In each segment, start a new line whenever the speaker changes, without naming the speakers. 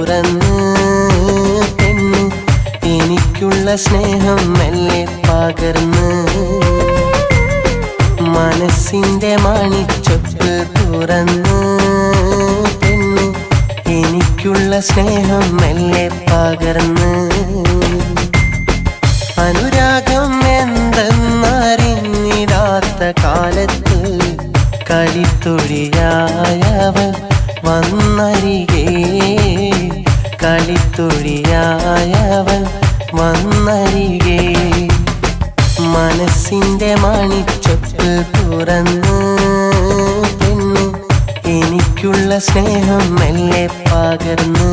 തുറന്ന് പെണ്ണ് എനിക്കുള്ള സ്നേഹം മെല്ലെ പകർന്ന് മനസ്സിന്റെ മണിച്ചൊപ്പ് തുറന്ന് പെണ്ണ് എനിക്കുള്ള സ്നേഹം മെല്ലെ പകർന്ന് അനുരാഗം എന്തെന്നറിഞ്ഞിടാത്ത കാലത്ത് കളിത്തൊഴിയായവൾ വന്നരികെ കളിത്തൊഴിയായവൾ വന്നരികെ മനസ്സിന്റെ മണിച്ചൊപ്പ് തുറന്ന് പെണ്ണ് എനിക്കുള്ള സ്നേഹം മെല്ലെ പകർന്ന്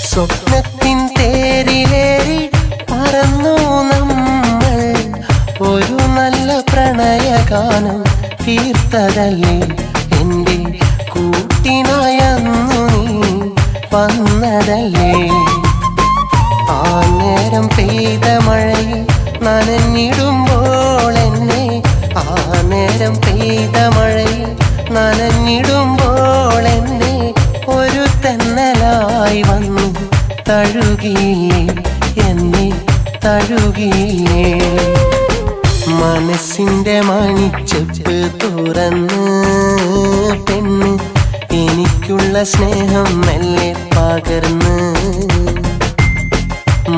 സ്വപ്നത്തിൻ തേരിലേറി പറന്നു നമ്മൾ ഒരു നല്ല പ്രണയഗാനം തീർത്തതല്ലേ എൻ്റെ കൂട്ടിനായന്നു നീ വന്നതല്ലേ ആ നേരം പെയ്ത മഴയിൽ നനഞ്ഞിടുമ്പോൾ എന്നെ ആ നേരം പെയ്ത മഴയിൽ നനഞ്ഞിടുമ്പോൾ എന്നെ ഒരു തെന്നലായി വന്നു തഴുകിയില്ലേ എന്നെ തഴുകിയില്ലേ മനസ്സിന്റെ മണിച്ചൊപ്പ് തുറന്ന് പെണ്ണ് എനിക്കുള്ള സ്നേഹം മെല്ലെ പകർന്ന്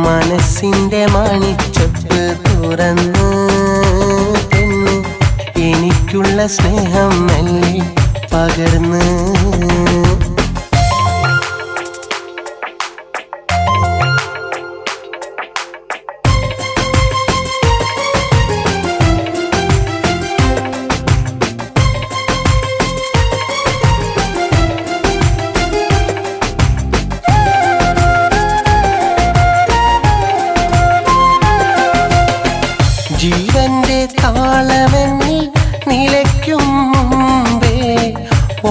മനസ്സിന്റെ മണിച്ചൊപ്പ് തുറന്ന് പെണ്ണ് എനിക്കുള്ള സ്നേഹം മെല്ലെ പകർന്ന് ജീവന്റെ താളമെന്നിൽ നിലയ്ക്കും മുമ്പേ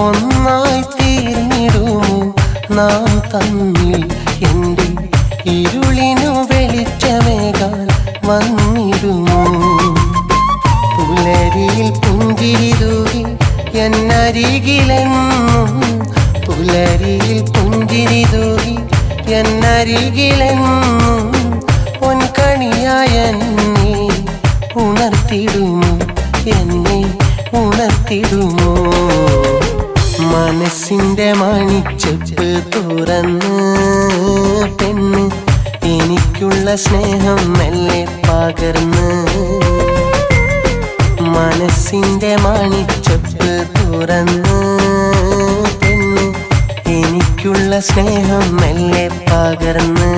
ഒന്നായി തീർന്നിടുമോ നാം തമ്മിൽ എൻ്റെ ഇരുളിനു വെളിച്ചമേകാൻ വന്നിടുമോ പുലരിയിൽ പുഞ്ചിരി തൂകി എന്നരികിലെന്നും പുലരിയിൽ പുഞ്ചിരി തൂകി എന്നരികിലെന്നും പൊൻകണിയായ ഉണർത്തിടുമോ എന്നെ ഉണർത്തിടുമോ മനസ്സിന്റെ മണിച്ചൊപ്പ് തുറന്ന് പെണ്ണ് എനിക്കുള്ള സ്നേഹം മെല്ലെ പകർന്ന് മനസ്സിന്റെ മണിച്ചൊപ്പ് തുറന്ന് പെണ്ണ് എനിക്കുള്ള സ്നേഹം മെല്ലെ പകർന്ന്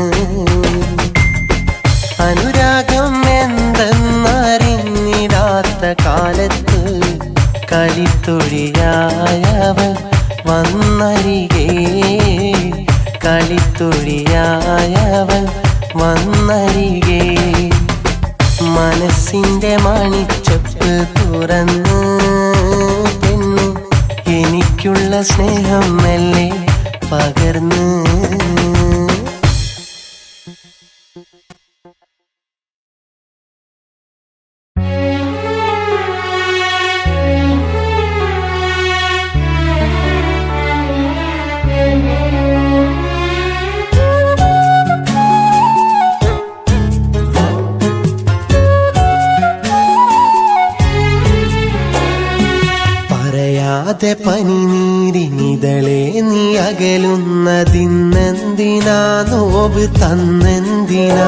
അനുരാഗം എന്തെന്നറിഞ്ഞിടാത്ത കാലത്ത് കളിത്തൊഴിയായവൾ വന്നരികെ കളിത്തൊഴിയായവൾ വന്നരികെ മനസ്സിന്റെ മണിച്ചൊപ്പ് തുറന്ന് പെണ്ണ് എനിക്കുള്ള സ്നേഹം മെല്ലെ പകർന്ന് പറയാതെ പനിനീരിനിതളെ നീ അകലുന്നതിന്നെന്തിനാ നോവ് തന്നെന്തിനാ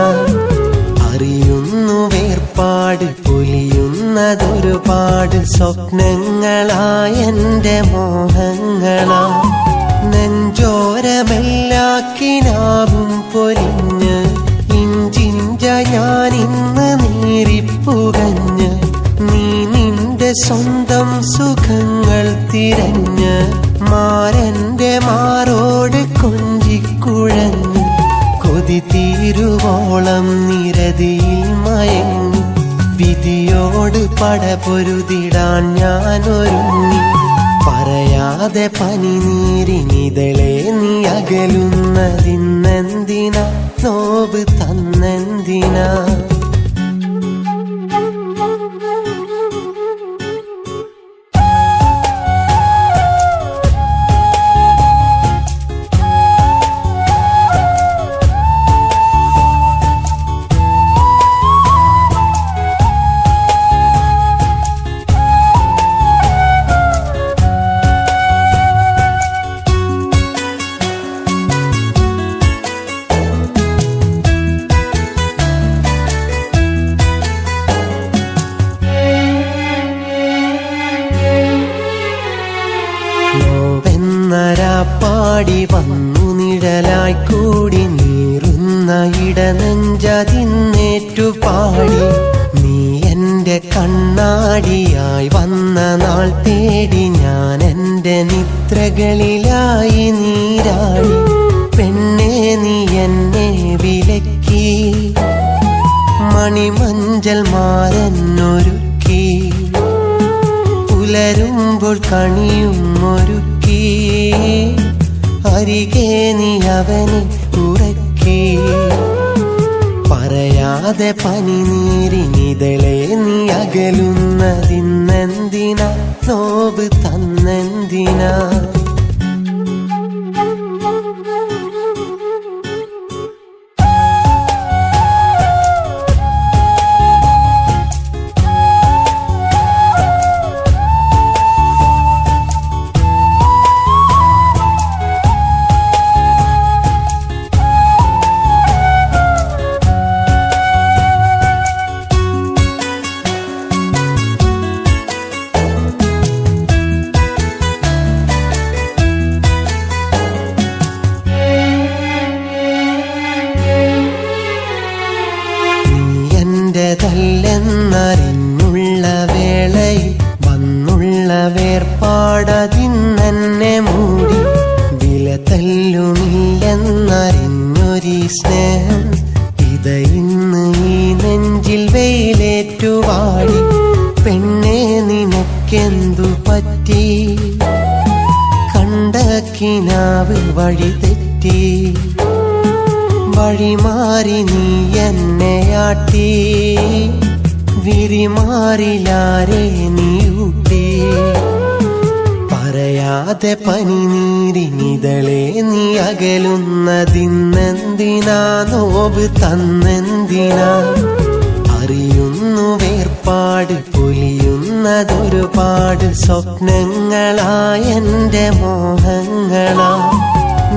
അറിയുന്നു വേർപാട് പൊലിയുന്നതൊരുപാട് സ്വപ്നങ്ങളായെന്റെ മോഹങ്ങളാ നെഞ്ചോരമെല്ലാക്കിനാവും പൊലിഞ്ഞ് ഇഞ്ചിഞ്ച ഞാനിന്ന് നീ നീറിപ്പുകഞ്ഞ് നീ നിന്റെ സ്വന്തം സുഖങ്ങൾ തിരഞ്ഞ് മാരന്റെ മാറോട് കൊഞ്ചിക്കുഴഞ്ഞ് കൊതി തീരുവോളം നിരതിയിൽ മയങ്ങി വിധിയോട് പടപൊരുതിടാൻ ഞാനൊരുങ്ങി പറയാതെ പനിനീരിനിതളെ നീ അകലുന്നതിന്നെന്തിനാ നോവ് തന്നെന്തിനാ പാടി വന്നു നിഴലായി കൂടി നീറുന്ന ഇടനെഞ്ചതിന്നേറ്റു പാടി നീ എന്റെ കണ്ണാടിയായി വന്ന നാൾ തേടി ഞാൻ എന്റെ നിദ്രകളിലായി നീരാടി പെണ്ണെ നീ എന്നെ വിലക്കി മണിമഞ്ചൽ മാരനൊരുക്കി പുലരുമ്പോൾ കണിയും ഒരുക്കി അരികെ നീ അവനെ ഉറക്കി പറയാതെ പനിനീരിനിതളെ നീ അകലുന്നതിന്നെന്തിനാ നോവ് തന്നെന്തിനാ െന്നറിഞ്ഞുള്ള വേളയിൽ വന്നുള്ള വേർപാടതിന്നെ മൂടി വില തല്ലുമില്ലെന്നറിഞ്ഞൊരീ സ്നേഹം ഇതയിന്ന് ഈ നെഞ്ചിൽ വെയിലേറ്റുവാടി പെണ്ണെ നിനക്കെന്തു പറ്റി കണ്ട കിനാവ് വഴി തെറ്റി വഴിമാറി നീ എന്നെയാട്ടി വിരിമാറിലാരെ നീ ഊട്ടി പറയാതെ പനിനീരിനിതളെ നീ അകലുന്നതിന്നെന്തിനാ നോവ് തന്നെന്തിനാ അറിയുന്നു വേർപാട് പൊലിയുന്നതൊരുപാട് സ്വപ്നങ്ങളായെന്റെ മോഹങ്ങളാ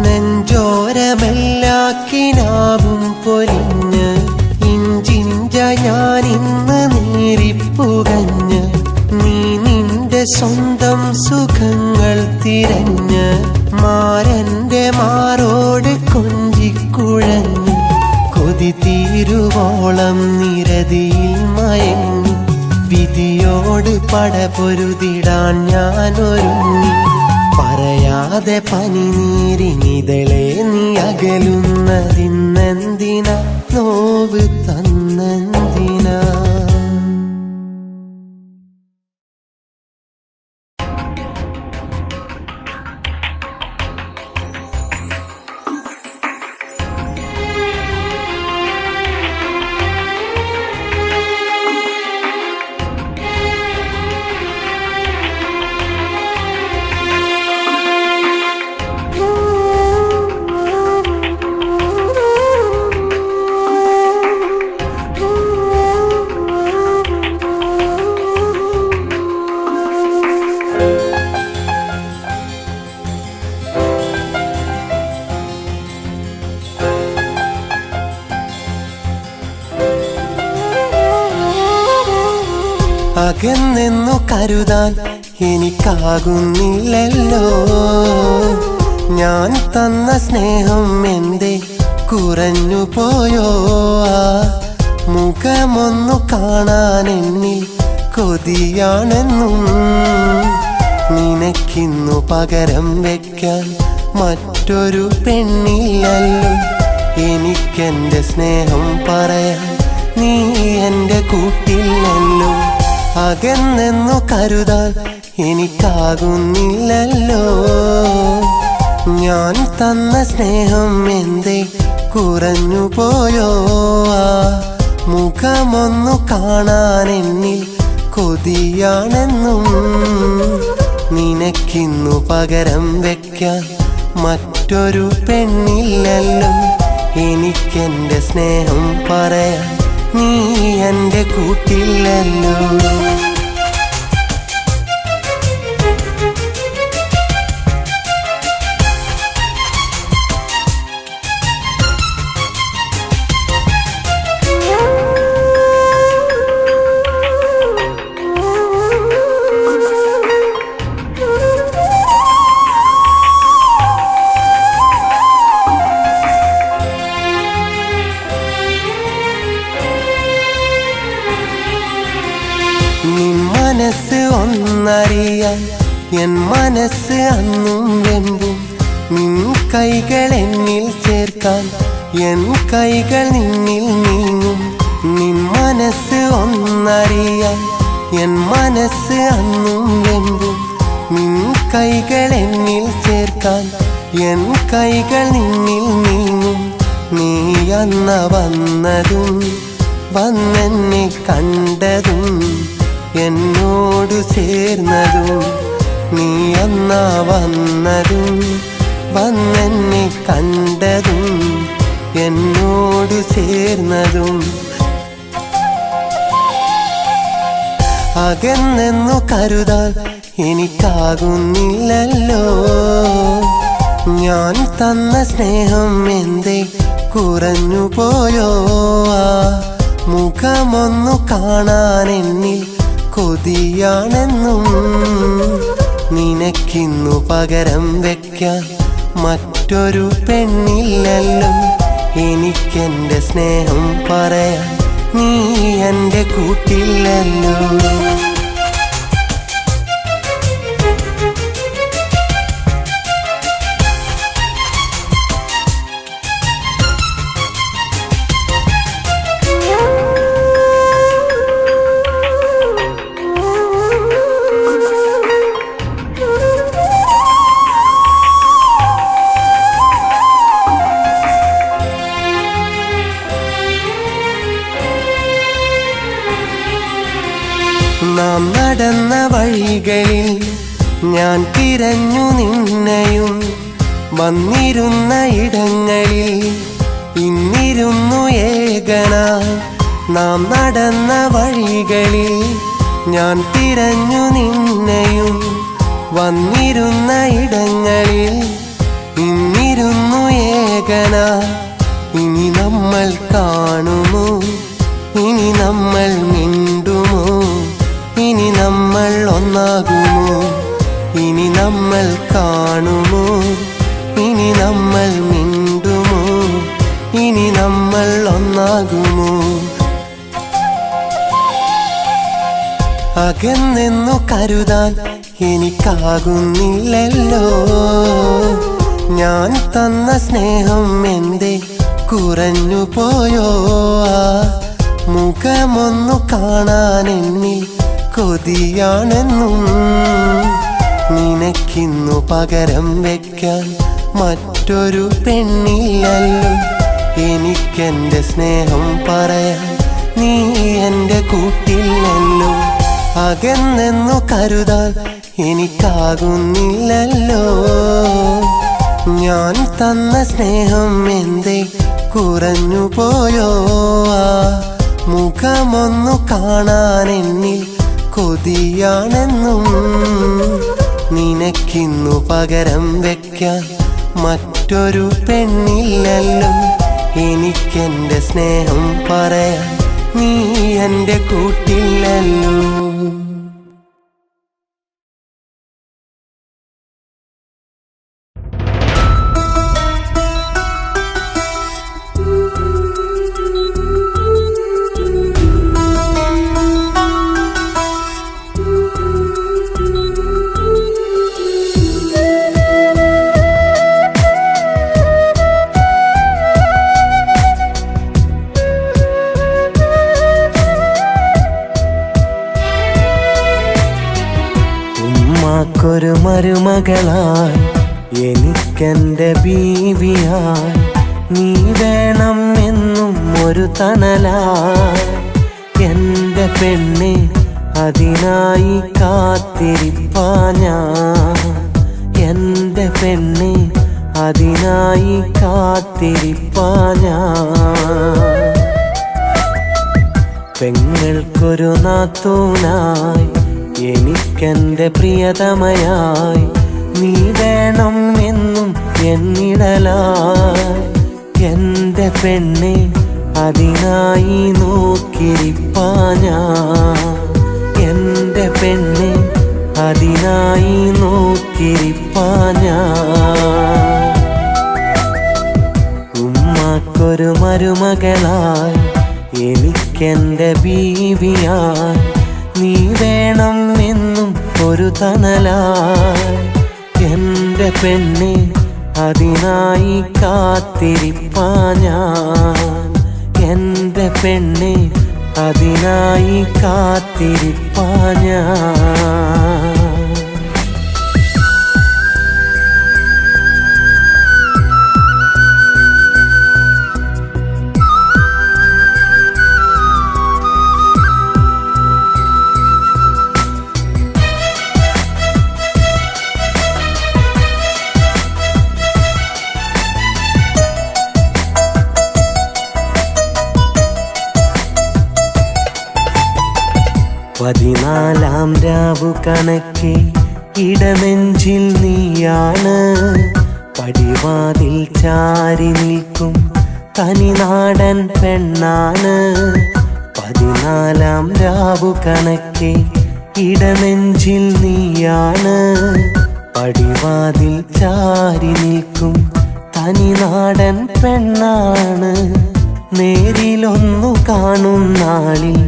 നെഞ്ചോരമെല്ലാക്കിനാവും പൊലിഞ്ഞ് ഇഞ്ചിഞ്ച ഞാനിന്ന് നീറിപ്പുകഞ്ഞ് നീ നിന്റെ സ്വന്തം സുഖങ്ങൾ തിരഞ്ഞ് മാരന്റെ മാറോട് കൊഞ്ചിക്കുഴഞ്ഞ് കൊതി തീരുവോളം നിരതിയിൽ മയങ്ങി വിധിയോട് പടപൊരുതിടാൻ ഞാനൊരുങ്ങി പറയാതെ പനിനീരിനിതളെ നീ അകലുന്നതിന്നെന്തിനാ നോവ് തന്നെന്തിനാ അകന്നെന്നു കരുതാൻ എനിക്കാകുന്നില്ലല്ലോ ഞാൻ തന്ന സ്നേഹം എന്തേ കുറഞ്ഞു പോയോ മുഖമൊന്നു കാണാൻ എന്നിൽ കൊതിയാണെന്നും നിനക്കിന്നു പകരം വെക്കാൻ മറ്റൊരു പെണ്ണില്ലല്ലോ. എനിക്കെന്റെ സ്നേഹം പറയാൻ നീ എൻ്റെ കൂട്ടില്ലല്ലോ. അകന്നെന്നു കരുതാൻ എനിക്കാകുന്നില്ലല്ലോ. ഞാൻ തന്ന സ്നേഹം എന്തേ കുറഞ്ഞു പോയോ? മുഖമൊന്നു കാണാൻ എന്നിൽ കൊതിയാണെന്നും നിനക്കിന്നു പകരം വെക്കാൻ മറ്റൊരു പെണ്ണില്ലല്ലോ. എനിക്കെന്റെ സ്നേഹം പറയാൻ നീ എൻ്റെ കൂട്ടില്ലല്ലോ. നിൻ മനസ്സ് ഒന്നറിയാൻ എൻ മനസ്സ് അന്നും വെമ്പും. നിൻ കൈകൾ എന്നിൽ ചേർക്കാൻ എൻ കൈകൾ നിന്നിൽ നീങ്ങും. നിൻ മനസ്സ് ഒന്നറിയാൻ എൻ മനസ്സ് അന്നും വെമ്പും. നിൻ കൈകൾ എന്നിൽ ചേർക്കാൻ എൻ കൈകൾ നിന്നിൽ നീങ്ങും. നീ അന്ന വന്നതും വന്നെന്നെ കണ്ടതും എന്നോടു ചേർന്നതും. നീ അന്നാ വന്നതും വന്നെന്നെ കണ്ടതും എന്നോടു ചേർന്നതും. അകന്നെന്നു കരുതാൻ എനിക്കാകുന്നില്ലല്ലോ. ഞാൻ തന്ന സ്നേഹം എന്തേ കുറഞ്ഞു പോയോ? മുഖമൊന്നു കാണാൻ എന്നിൽ കൊതിയാണെന്നും നിനക്കിന്നു പകരം വെക്കാൻ മറ്റൊരു പെണ്ണില്ലല്ലോ. എനിക്കെന്റെ സ്നേഹം പറയാൻ നീ എൻ്റെ കൂട്ടില്ലല്ലോ. നാം നടന്ന വഴികളിൽ ഞാൻ തിരഞ്ഞു നിന്നെയും. വന്നിരുന്ന ഇടങ്ങളിൽ ഇന്നിരുന്നു ഏകനായി. നാം നടന്ന വഴികളിൽ ഞാൻ തിരഞ്ഞു നിന്നെയും. വന്നിരുന്ന ഇടങ്ങളിൽ ഇന്നിരുന്നു ഏകനായി. ഇനി നമ്മൾ കാണുമോ? ഇനി നമ്മൾ മിണ്ടുമോ? ഇനി നമ്മൾ ഒന്നാകുമോ? ഇനി നമ്മൾ കാണുമോ? ഇനി നമ്മൾ മിണ്ടുമോ? ഇനി നമ്മൾ ഒന്നാകുമോ? അകന്നെന്നു കരുതാൻ എനിക്കാകുന്നില്ലല്ലോ. ഞാൻ തന്ന സ്നേഹം എന്തേ കുറഞ്ഞു പോയോ? മുഖമൊന്നു കാണാൻ എന്നിൽ കൊതിയാണെന്നും നിനക്കിന്നു പകരം വെക്കാൻ മറ്റൊരു പെണ്ണില്ലല്ലോ. എനിക്കെന്റെ സ്നേഹം പറയാൻ നീ എൻ്റെ കൂട്ടില്ലല്ലോ. അകന്നെന്നു കരുതാൻ എനിക്കാകുന്നില്ലല്ലോ. ഞാൻ തന്ന സ്നേഹം എന്തേ കുറഞ്ഞു പോയോ? മുഖമൊന്നു കാണാൻ എന്നിൽ കൊതിയാണെന്നും നിനക്കിന്നു പകരം വെക്കാൻ മറ്റൊരു പെണ്ണില്ലല്ലോ. എനിക്കെന്റെ സ്നേഹം പറയാൻ നീ എൻ്റെ കൂട്ടില്ലല്ലോ. ഉമ്മാക്കൊരു മരുമകളായി എനിക്കെൻ്റെ ബീവിയായി നീ വേണം എന്നും ഒരു തണലായി എൻ്റെ പെണ്ണെ അതിനായി കാത്തിരിപ്പാ ഞാൻ എൻ്റെ പെണ്ണെ അതിനായി കാത്തിരിപ്പാ ഞാൻ പെങ്ങൾക്കൊരു നാത്തൂനായി എനിക്കെൻ്റെ പ്രിയതമയായി നീ വേണം എന്നും എന്നിടലായി എൻ്റെ പെണ്ണെ അതിനായി നോക്കിയിരിപ്പാ ഞാൻ എൻ്റെ പെണ്ണെ അതിനായി നോക്കിയിരിപ്പാ ഞാൻ ഉമ്മാക്കൊരു മരുമകളായി എനിക്കെൻ്റെ ബീവിയായി നീ വേണം എന്നും ഒരു തണലായി എൻ്റെ പെണ്ണെ അതിനായി കാത്തിരിപ്പാ ഞാൻ എൻ്റെ പെണ്ണെ അതിനായി കാത്തിരിപ്പാ ഞാൻ പതിനാലാം രാവു കണക്കെ ഇടനെഞ്ചിൽ നീയാണ് പടിവാതിൽ ചാരി നിൽക്കും തനിനാടൻ പെണ്ണാണ് പതിനാലാം രാവു കണക്കെ ഇടനെഞ്ചിൽ നീയാണ് പടിവാതിൽ ചാരി നിൽക്കും തനിനാടൻ പെണ്ണാണ് നേരിലൊന്നു കാണും നാളിൽ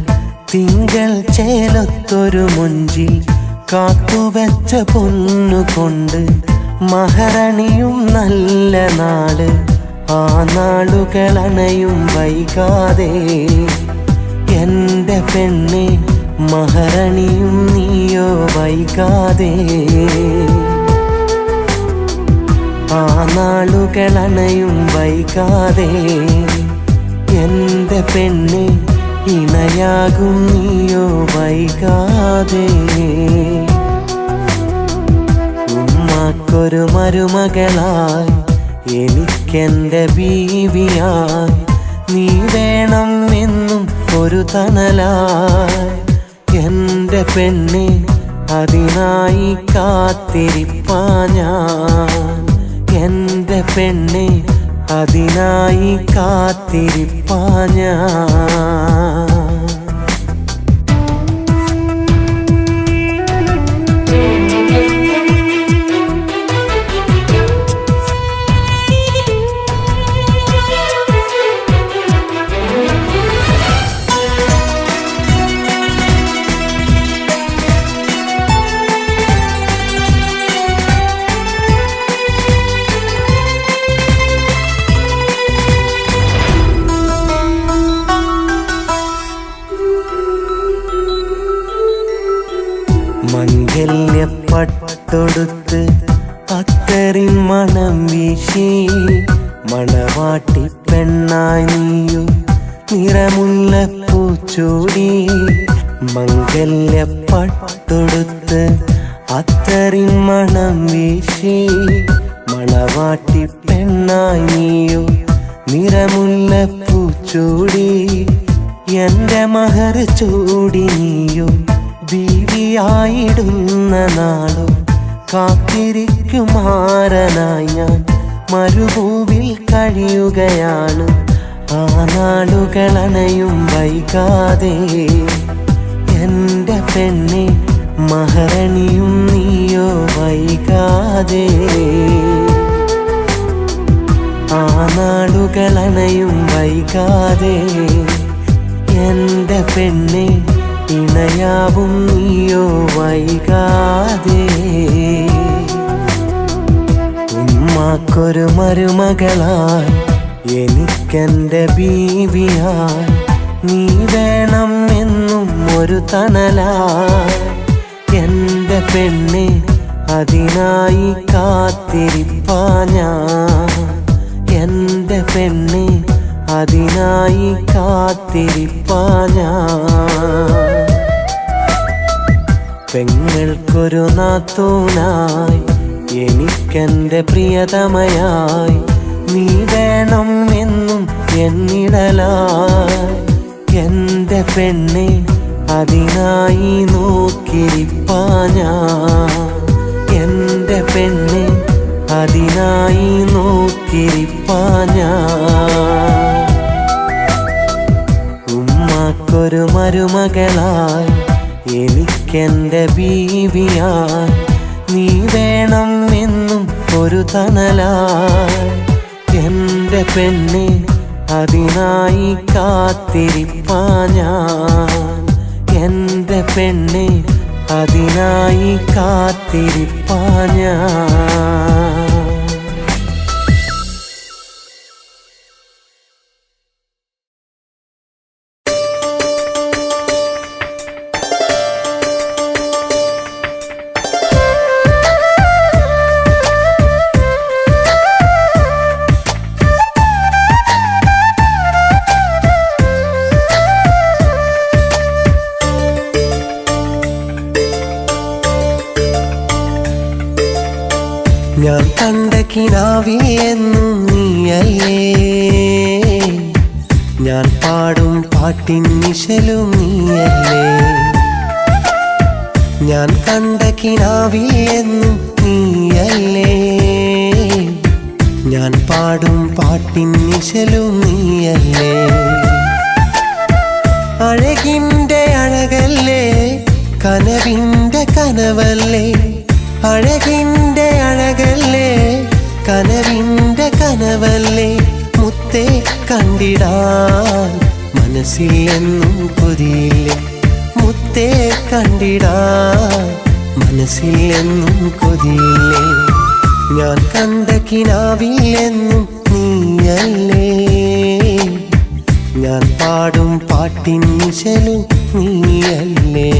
തിങ്കൾ ചേലത്തൊരു മുഞ്ചിൽ കാത്തുവെച്ച പൊന്നുകൊണ്ട് മഹരണിയും നല്ല നാട് ആ നാളുകളണയും വൈകാതെ എൻ്റെ പെണ്ണെ മഹരണിയും നീയോ വൈകാതെ ആ നാളുകളണയും വൈകാതെ എൻ്റെ പെണ്ണെ ഇണയാകും നീയോ വൈകാതെ ഉമ്മാക്കൊരു മരുമകളായി എനിക്കെൻ്റെ ബീവിയായി നീ വേണം എന്നും ഒരു തണലായി എൻ്റെ പെണ്ണെ അതിനായി കാത്തിരിപ്പാ ഞാൻ എൻ്റെ പെണ്ണെ അതിനായി കാത്തിരിപ്പാ ഞാൻ മംഗല്യപ്പട്ടൊടുത്ത് അത്തറിൻ മണം വീശി മണവാട്ടി പെണ്ണായി നീയോ നിറമുള്ള പൂച്ചൂടി മംഗല്യപ്പട്ടൊടുത്ത് അത്തറിൻ മണം വീശി മണവാട്ടി പെണ്ണായി നീയോ നിറമുള്ള പൂച്ചൂടി എൻ്റെ മഹർ ചൂടി നീയോ ബീവിയായിടുന്ന നാളും കാത്തിരിക്കുമാരനായി ഞാൻ മരുഭൂവിൽ കഴിയുകയാണ് ആ നാളുകളണയും വൈകാതെ എൻ്റെ പെണ്ണെ മഹരണിയും നീയോ വൈകാതെ ആ നാളുകളണയും വൈകാതെ എൻ്റെ പെണ്ണെ ഇണയാവും നീയോ വൈകാതെ ഉമ്മാക്കൊരു മരുമകളായി എനിക്കെൻ്റെ ബീവിയായി നീ വേണം എന്നും ഒരു തണലായി എൻ്റെ പെണ്ണെ അതിനായി കാത്തിരിപ്പാ ഞാൻ എൻ്റെ പെണ്ണെ, അതിനായി കാത്തിരിപ്പാ ഞാൻ. പെങ്ങൾക്കൊരു നാത്തൂനായി എനിക്കെൻ്റെ പ്രിയതമയായി നീ വേണം എന്നും എന്നിടലായി. എൻ്റെ പെണ്ണെ, അതിനായി നോക്കിരിപ്പാ ഞാൻ. എൻ്റെ പെണ്ണെ, അതിനായി നോക്കിരിപ്പാ ഞാൻ. ഉമ്മാക്കൊരു മരുമകളായി എനിക്കെൻ്റെ ബീവിയായി നീ വേണം എന്നും ഒരു തണലായി. എൻ്റെ പെണ്ണെ, അതിനായി കാത്തിരിപ്പാ ഞാൻ. എൻ്റെ പെണ്ണെ, അതിനായി കാത്തിരിപ്പാ ഞാൻ. ഞാൻ കണ്ട കിനാവിയെന്നും നീയല്ലേ, ഞാൻ പാടും പാട്ടിൻ നിശലും നീയല്ലേ. ഞാൻ കണ്ട കിനാവിയെന്നും നീയല്ലേ, ഞാൻ പാടും പാട്ടിൻ നിശലും നീയല്ലേ. അഴകിൻ്റെ അഴകല്ലേ, കനവിൻ്റെ കനവല്ലേ. അഴകിൻ്റെ അഴകല്ലേ, കനവിൻ്റെ കനവല്ലേ. മുത്തേ കണ്ടിടാൻ മനസ്സിൽ എന്നും കൊതിയില്ലേ. മുത്തേ കണ്ടിടാൻ മനസ്സിൽ എന്നും കൊതിയില്ലേ. ഞാൻ കണ്ട കിനാവിൽ എന്നും നീയല്ലേ, ഞാൻ പാടും പാട്ടിൻ നിശലും നീയല്ലേ.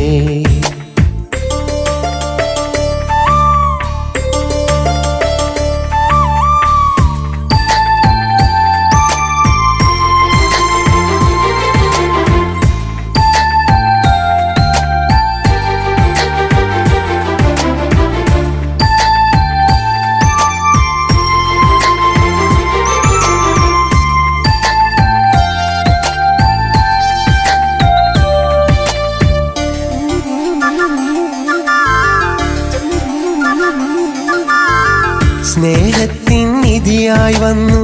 സ്നേഹത്തിൻ നിധിയായി വന്നു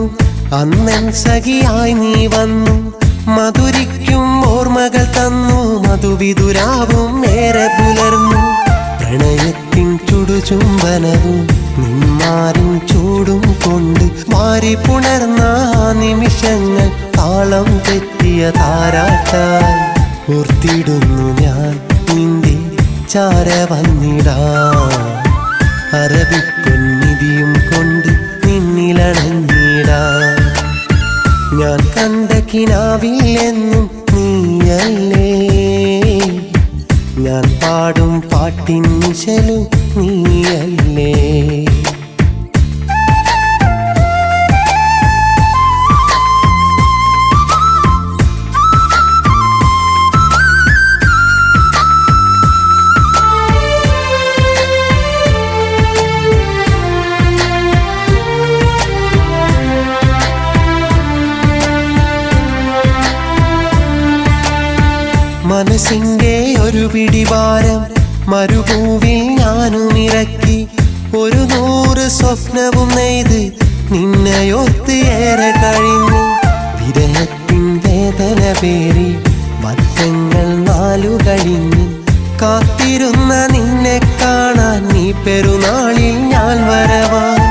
അന്നൻ സഖിയായി നീ വന്നു. മധുരിക്കും ഓർമ്മകൾ തന്നു, മധുവിതുരാവും ഏറെ പുലർന്നു. പ്രണയത്തിൻ ചുടുചുംബനവും നിന്മാരിൻ ചൂടും കൊണ്ട് മാറി പുണർന്ന നിമിഷങ്ങൾ താളം തെറ്റിയ താരാട്ടായി ഓർത്തിടുന്നു ഞാൻ നിന്റെ ചാര വന്നിടാൻ. അറബിപ്പൊന്നിധിയും കൊണ്ട് നിന്നിലണഞ്ഞിടാൻ. ഞാൻ കണ്ട കിനാവിൽ എന്നും നീയല്ലേ, ഞാൻ പാടും പാട്ടിൻ നിശലും നീയല്ലേ. മനസ്സിൻ്റെ ഒരു പിടിഭാരം മരുഭൂവിൽ ഞാനും ഇറക്കി. 100 സ്വപ്നവും നെയ്ത് നിന്നെയോർത്ത് ഏറെ കഴിഞ്ഞു. വിരഹത്തിൻ വേദന പേറി വർഷങ്ങൾ 4 കഴിഞ്ഞു. കാത്തിരുന്ന നിന്നെ കാണാൻ നീ പെരുന്നാളിൽ ഞാൻ വരവാൻ.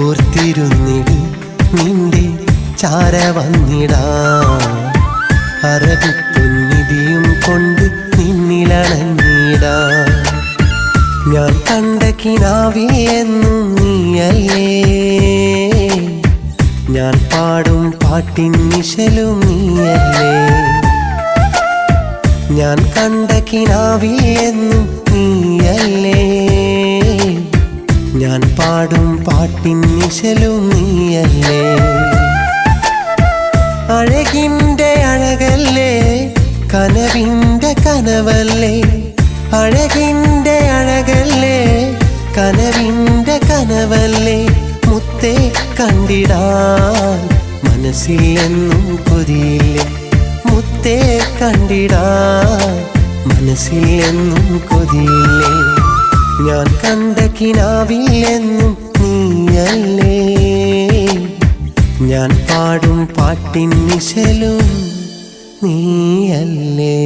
ഓർത്തിരുന്നിട് നിന്റെ ചാര വന്നിടാൻ. അറബിപ്പൊന്നിധിയും കൊണ്ട് നിന്നിലണഞ്ഞിടാൻ. ഞാൻ കണ്ട കിനാവിൽ എന്നും നീയല്ലേ, ഞാൻ പാടും പാട്ടിൻ നിശലും നീയല്ലേ. ഞാൻ കണ്ട കിനാവിൽ എന്നും നീയല്ലേ, ഞാൻ പാടും പാട്ടിൻ നിശലും നീയല്ലേ. അഴകിൻ്റെ അഴകല്ലേ, കനവിൻ്റെ കനവല്ലേ. അഴകിൻ്റെ അഴകല്ലേ, കനവിൻ്റെ കനവല്ലേ. മുത്തേ കണ്ടിടാൻ മനസ്സിൽ എന്നും കൊതിയില്ലേ. മുത്തേ കണ്ടിടാൻ മനസ്സിൽ എന്നും കൊതിയില്ലേ. ഞാൻ കണ്ട കിനാവിൽ എന്നും നീയല്ലേ. ഞാൻ പാടും പാട്ടിൻ നിശലും നീയല്ലേ.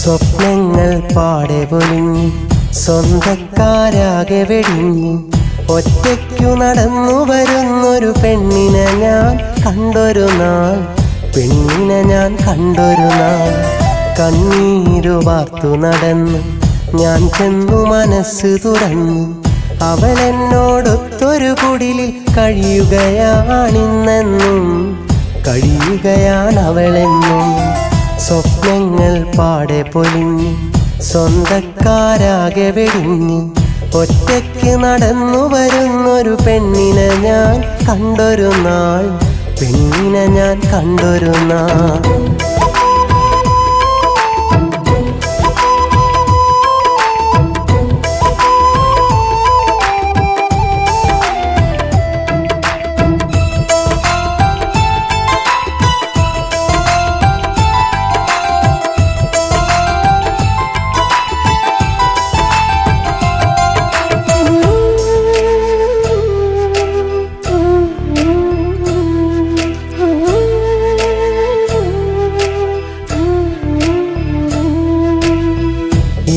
സ്വപ്നങ്ങൾ പാടെ പൊലിഞ്ഞ് സ്വന്തക്കാരാകെ വെടിഞ്ഞ് ഒറ്റയ്ക്കു നടന്നു വരുന്നൊരു പെണ്ണിനെ ഞാൻ കണ്ടൊരു നാൾ. പെണ്ണിനെ ഞാൻ കണ്ടൊരു നാൾ. കണ്ണീരു വാർത്തു നടന്ന് ഞാൻ ചെന്നു മനസ്സ് തുറന്നു. അവൾ എന്നോടൊത്തൊരു കുടിലിൽ കഴിയുകയാണിന്നെന്നും. കഴിയുകയാണവളെന്നും. സ്വപ്നങ്ങൾ പാടെ പൊലിഞ്ഞ് സ്വന്തക്കാരാകെ വെടിഞ്ഞ് ഒറ്റയ്ക്ക് നടന്നു വരുന്നൊരു പെണ്ണിനെ ഞാൻ കണ്ടൊരു നാൾ. പെണ്ണിനെ ഞാൻ കണ്ടൊരു നാൾ.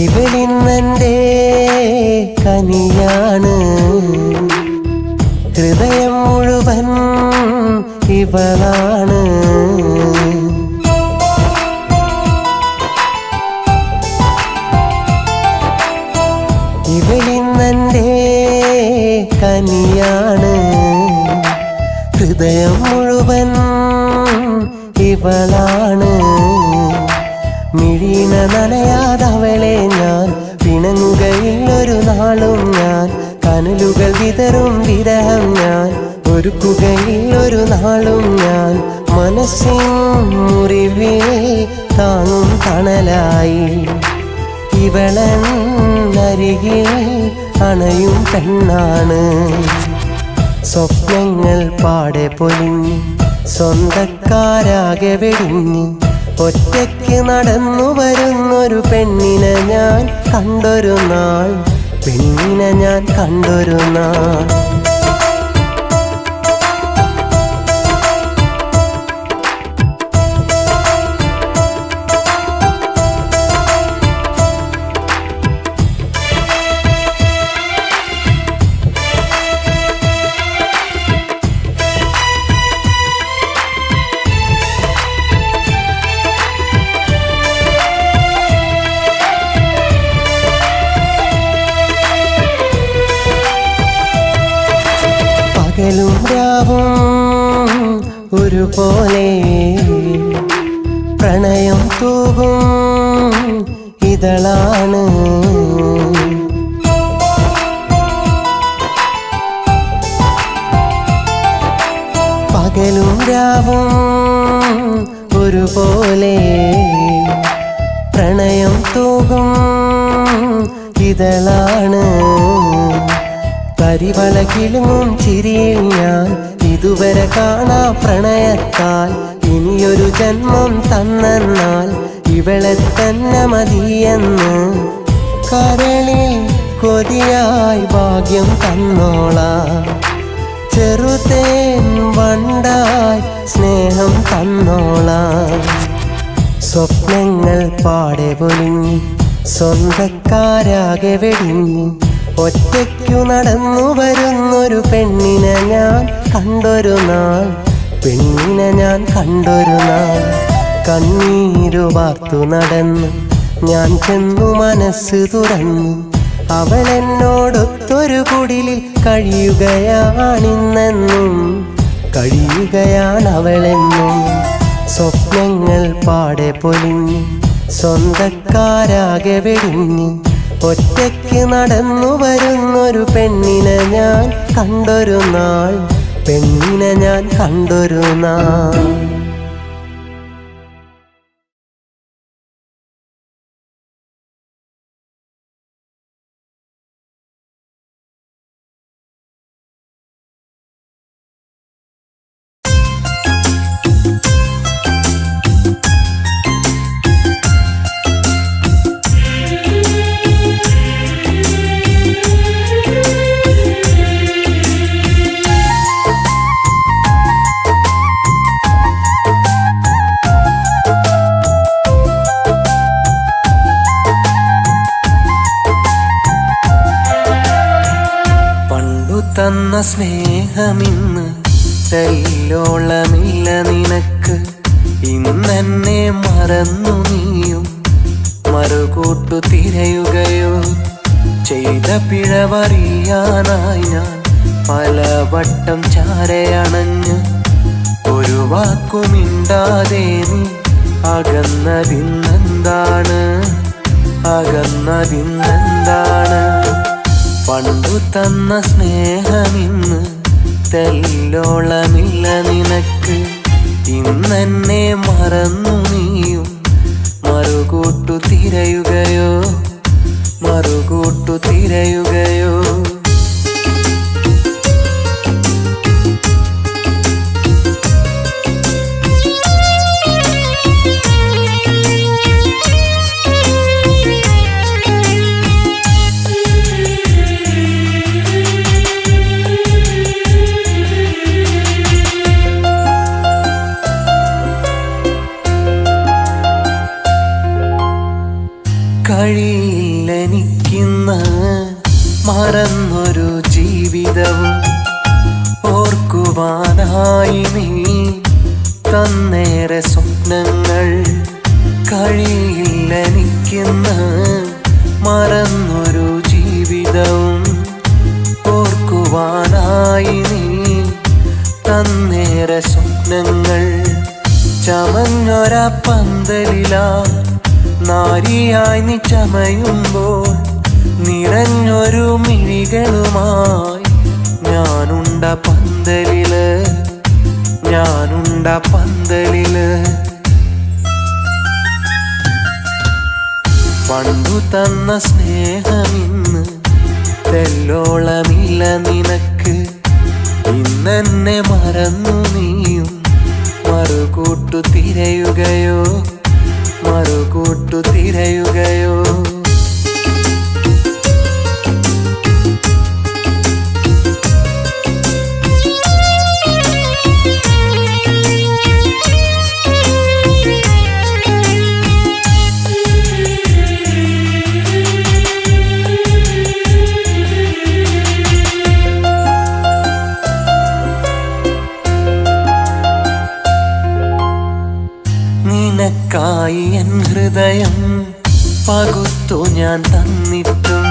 ഇവളിന്നെൻ്റെ കനിയാണ്. ഹൃദയം മുഴുവൻ ഇവളാണ്. ഇവളിന്നെൻ്റെ കനിയാണ്. ഹൃദയം മുഴുവൻ ഇവളാണ്. മിഴീന നനയാതവളെ ഞാൻ പിണങ്ങുകയില്ലൊരു നാളും. ഞാൻ കനലുകൾ വിതറും വിരഹം ഞാൻ ഒരുക്കുകയില്ലൊരു നാളും. ഞാൻ മനസ്സിൻ മുറിവിൽ താങ്ങും തണലായി ഇവളൻ അരികിൽ അണയും പെണ്ണാണ്. സ്വപ്നങ്ങൾ പാടെ പൊലിഞ്ഞ് സ്വന്തക്കാരാകെ വെടിഞ്ഞ് ഒറ്റയ്ക്ക് നടന്നു വരുന്നൊരു പെണ്ണിനെ ഞാൻ കണ്ടൊരു നാൾ. പെണ്ണിനെ ഞാൻ കണ്ടൊരു നാൾ. പകലും രാവും ഒരുപോലെ പ്രണയം തൂകും ഇതളാണ്. പകലും രാവും ഒരുപോലെ പ്രണയം തൂകും ഇതളാണ്. കരിവള കിളുങ്ങും ചിരിയിൽ ഞാൻ ഇതുവരെ കാണാ പ്രണയത്താൽ. ഇനിയൊരു ജന്മം തന്നാൽ ഇവളെ തന്നെ മതിയെന്ന് കരളിൽ കൊതിയായി ഭാഗ്യം തന്നോളാം. ചെറുതേൻ വണ്ടായി സ്നേഹം തന്നോളാം. സ്വപ്നങ്ങൾ പാടെ പൊലിഞ്ഞു സ്വന്തക്കാരാകെ വെടിഞ്ഞു ഒറ്റയ്ക്കു നടന്നു വരുന്നൊരു പെണ്ണിനെ ഞാൻ കണ്ടൊരു നാൾ പെണ്ണിനെ ഞാൻ കണ്ടൊരു നാൾ കണ്ണീരു വാർത്തു നടന്നു ഞാൻ ചെന്നു മനസ്സ് തുറന്നു അവൾ എന്നോടൊത്തൊരു കുടിലിൽ കഴിയുകയാണിന്നെന്നും കഴിയുകയാണവളെന്നും സ്വപ്നങ്ങൾ പാടെ പൊലിഞ്ഞു സ്വന്തക്കാരാകെ വെടിഞ്ഞു ഒറ്റയ്ക്ക് നടന്നു വരുന്നൊരു പെണ്ണിനെ ഞാൻ കണ്ടൊരു നാൾ പെണ്ണിനെ ഞാൻ കണ്ടൊരു നാൾ തന്ന സ്നേഹമിന്ന് തെല്ലോളമില്ല നിനക്ക് ഇന്നെന്നെ മറന്നു നീയും മറുകൂട്ടു തിരയുകയോ ചെയ്ത പിഴവറിയാനായി ഞാൻ പലവട്ടം ചാരയണഞ്ഞ് ഒരു വാക്കുമിണ്ടാതെ നീ അകന്നതിന്നെന്താണ് അകന്നതിന്നെന്താണ് പണ്ടു തന്ന സ്നേഹമിന്ന് തെല്ലോളമില്ല നിനക്ക് ഇന്നെന്നെ മറന്നു നീയും മറുകൂട്ടു തിരയുകയോ മറുകൂട്ടു തിരയുകയോ കഴിയില്ലെനിക്കിന്ന് മറന്നൊരു ജീവിതവും ഓർക്കുവാനായി നീ തന്നേറെ സ്വപ്നങ്ങൾ കഴിയില്ലെനിക്കിന്ന് മറന്നൊരു ജീവിതവും ഓർക്കുവാനായി നീ തന്നേറെ സ്വപ്നങ്ങൾ ചമഞ്ഞൊര പന്തലിലാ നാരിയായി നീ ചമയുമ്പോൾ നിറഞ്ഞൊരു മിഴികളുമായി ഞാനുണ്ട പന്തലില് ഞാനുണ്ട പന്തലില് പണ്ടു തന്ന സ്നേഹമിന്ന് തെല്ലോളമില്ല നിനക്ക് ഇന്നെന്നെ മറന്നു നീയും മറുകൂട്ടു തിരയുകയോ മറുകൂട്ടു തിരയുകയോ നിനക്കായി എൻ ഹൃദയം പകുത്തു ഞാൻ തന്നിട്ടും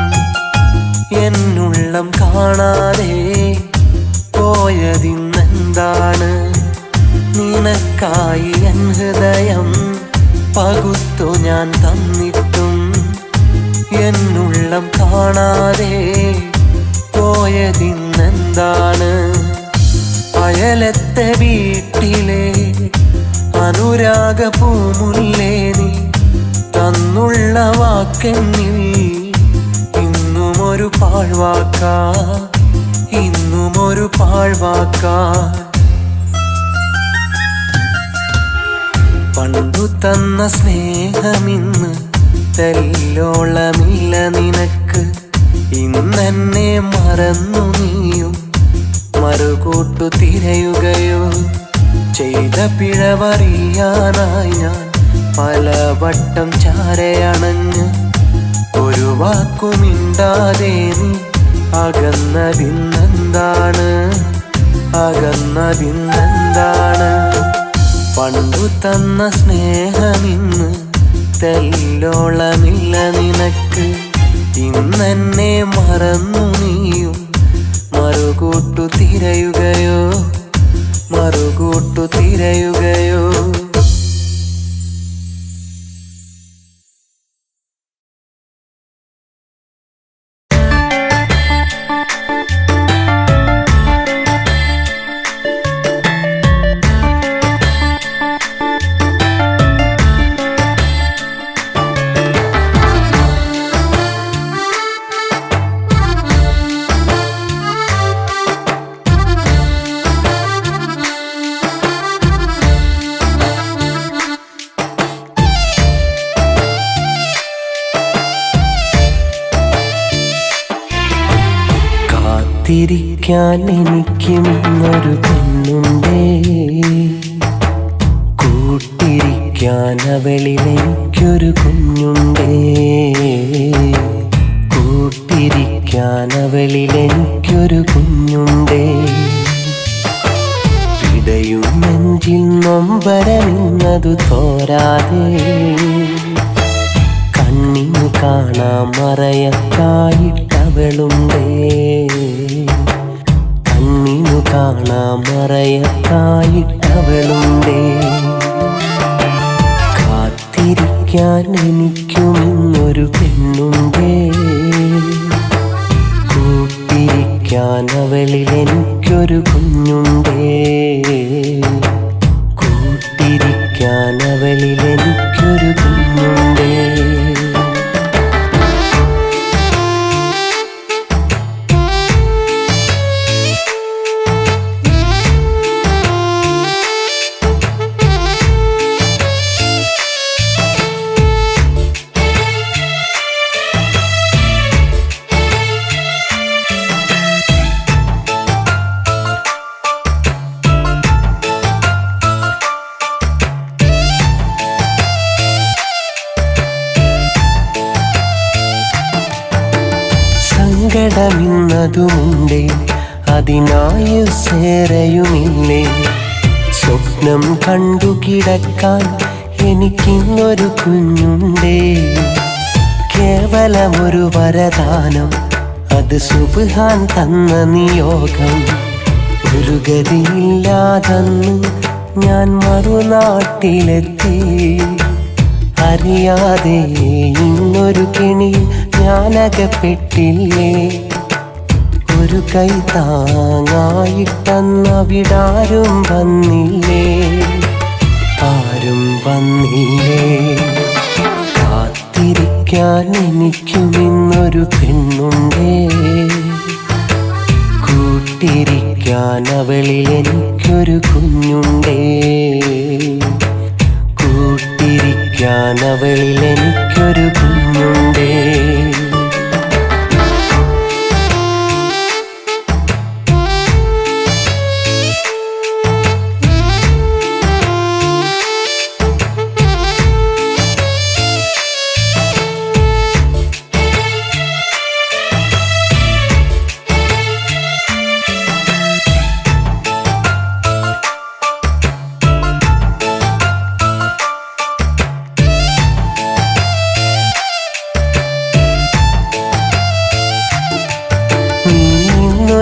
എന്നുള്ളം കാണാതെ പോയതിന്നെന്താണ് നിനക്കായി എൻ ഹൃദയം പകുത്തു ഞാൻ തന്നിട്ടും എന്നുള്ളം കാണാതെ പോയതിന്നെന്താണ് അയലത്തെ വീട്ടിലെ അനുരാഗ പൂമുല്ലേ നീ തന്നുള്ള വാക്കെന്നിൽ ഇന്നുമൊരു പാഴ്വാക്കാ ഇന്നുമൊരു പാഴ്വാക്കാ പണ്ടു തന്ന സ്നേഹമിന്ന് തെല്ലോളമില്ല നിനക്ക് ഇന്നെന്നെ മറന്നു നീയും മറുകൂട്ടു തിരയുകയോ ചെയ്ത പിഴവറിയാനായി ഞാൻ പലവട്ടം ചാരയണഞ്ഞ് ഒരു വാക്കുമിണ്ടാതെ നീ അകന്നതിന്നെന്താണ്, അകന്നതിന്നെന്താണ്? പണ്ടു തന്ന സ്നേഹമിന്ന് തെല്ലോളമില്ല നിനക്ക്. ഇന്നെന്നെ മറന്നു നീയും മറുകൂട്ടു തിരയുകയോ, മറുകൂട്ടു തിരയുകയോ? കാത്തിരിക്കാൻ എനിക്കും ഇന്നൊരു പെണ്ണുണ്ടേ, കൂട്ടിരിക്കാൻ അവളിൽ എനിക്കൊരു കുഞ്ഞുണ്ടേ, കൂട്ടിരിക്കാൻ അവളിൽ എനിക്കൊരു കുഞ്ഞുണ്ടേ. ഇടയും നെഞ്ചിൽ നൊമ്പരമിന്നതു തോരാതെ കണ്ണിന് കാണാൻ മറയത്തായിട്ടവളുണ്ടേ, കണ്ണിനു കാണാൻ മറയത്തായിട്ടവളുണ്ടേ. കാത്തിരിക്കാൻ എനിക്കും ഇന്നൊരു പെണ്ണുണ്ടേ, കൂട്ടിരിക്കാൻ അവളിൽ എനിക്കൊരു കുഞ്ഞുണ്ടേ, കൂട്ടിരിക്കാൻ അവളിൽ എനിക്കൊരു കുഞ്ഞുണ്ടേ. സങ്കടമിന്നതുമുണ്ടേ, അതിനായുസ്സേറെയുമില്ലേ, സ്വപ്നം കണ്ടു കിടക്കാൻ എനിക്കിന്നൊരു കുഞ്ഞുണ്ടേ. കേവലമൊരു വരദാനം, അത് സുബ്ഹാൻ തന്ന നിയോഗം. ഒരു ഗതിയില്ലാതന്ന് ഞാൻ മറുനാട്ടിലെത്തി, അറിയാതെ ഇന്നൊരു കെണി ഞാനകപ്പെട്ടില്ലേ. ഒരു കൈ താങ്ങായിട്ടന്നവിടാരും വന്നില്ലേ, ആരും വന്നില്ലേ. കാത്തിരിക്കാൻ എനിക്കും ഇന്നൊരു പെണ്ണുണ്ടേ, കൂട്ടിരിക്കാൻ അവളിൽ എനിക്കൊരു കുഞ്ഞുണ്ടേ, കൂട്ടിരിക്കാൻ അവളിൽ എനിക്കൊരു കുഞ്ഞുണ്ടേ.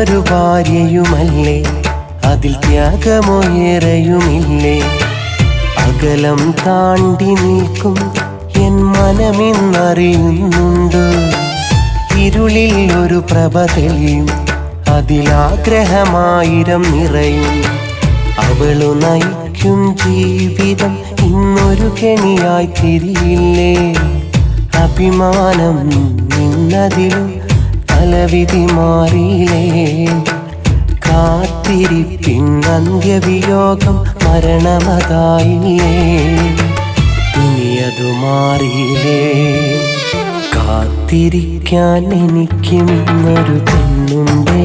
ഒരു ഭാര്യയുമല്ലേ, അതിൽ ത്യാഗമോ ഏറെയുമില്ലേ. അകലം താണ്ടി നിൽക്കും എൻ മനമെന്നറിയുന്നുണ്ട്. ഇരുളിൽ ഒരു പ്രഭ തെളിയും, അതിലാഗ്രഹമായിരം നിറയും. അവളു നയിക്കും ജീവിതം ഇന്നൊരു കെണിയായി തിരിയില്ലേ. അഭിമാനം നിന്നതിലും തലവിധി മാറിയില്ലേ. കാത്തിരിപ്പിൻ അന്ത്യവിയോഗം മരണമതായില്ലേ. ഇനിയതു മാറിയില്ലേ. കാത്തിരിക്കാൻ എനിക്കും ഇന്നൊരു പെണ്ണുണ്ടേ,